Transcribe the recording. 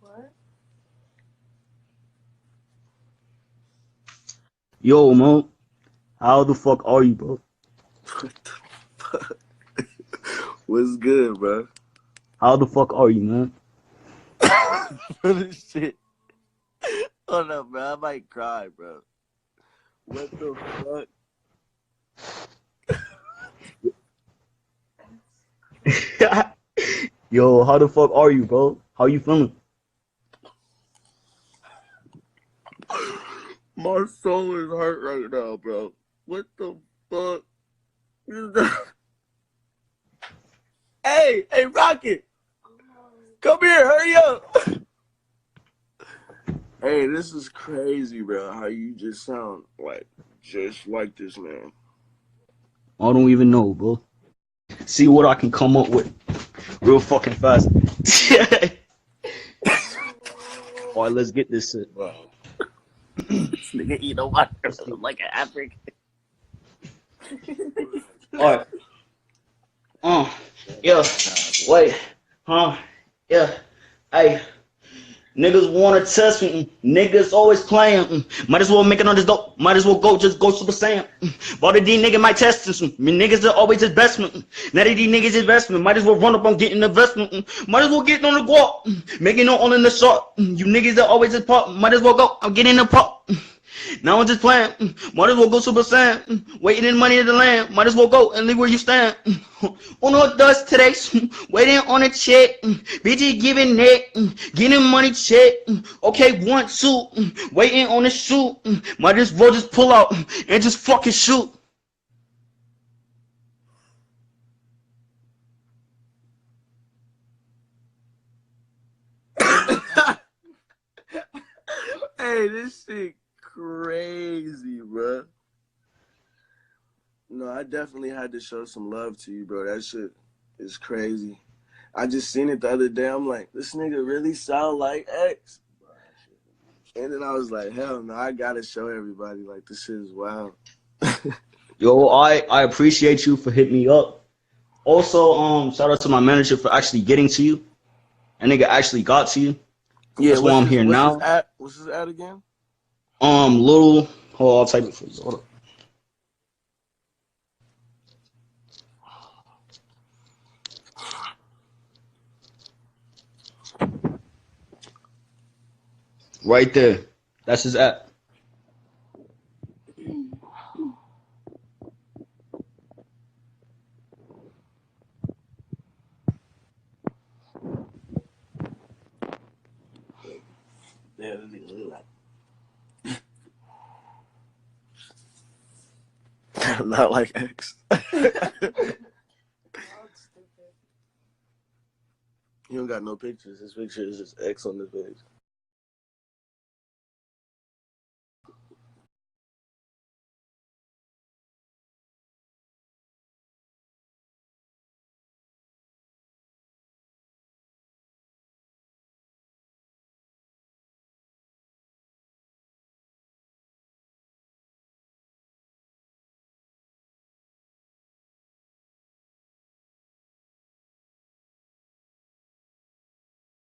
What? Yo, Mo, how the fuck are you, bro? What the fuck? What's good, bro? How the fuck are you, man? For this shit. Hold up, bro. I might cry, bro. What the fuck? Yo, how the fuck are you, bro? How you feeling? My soul is hurt right now, bro. What the fuck is that? Hey, Rocket! Come here, hurry up! Hey, this is crazy, bro. How you just sound just like this man. I don't even know, bro. See what I can come up with real fucking fast. Alright, let's get this shit. Wow. This nigga eat a watermelon like an African. Alright. Yeah. Wait. Yeah. Hey. Niggas wanna test me. Niggas always playing. Might as well make it on this dope. Might as well go Super Saiyan. But the D nigga might test this. Me niggas are always investment. Now that these niggas investment. Might as well run up on getting investment. Might as well get on the guap. Making it all in the shot. You niggas are always in pop. Might as well go. I'm getting the pop. Now I'm just playing. Might as well go Super Saiyan. Waiting in money in the land. Might as well go and leave where you stand. On the dust today. Waiting on a check. Bitches giving neck. Getting money check. Okay, 1, 2. Waiting on a shoot. Might as well just pull out and just fucking shoot. Hey, this shit crazy, bro. No, I definitely had to show some love to you, bro. That shit is crazy. I just seen it the other day. I'm like, this nigga really sound like X. And then I was like, hell no, I gotta show everybody. Like, this shit is wild. Yo, I appreciate you for hitting me up. Also, shout out to my manager for actually getting to you. That nigga actually got to you. Yeah, that's why I'm here now. What's his ad again? Hold on, I'll type it for you. Hold up. Right there. That's his app. Yeah, this nigga look like. Not like X. He don't got no pictures. His picture is just X on the page.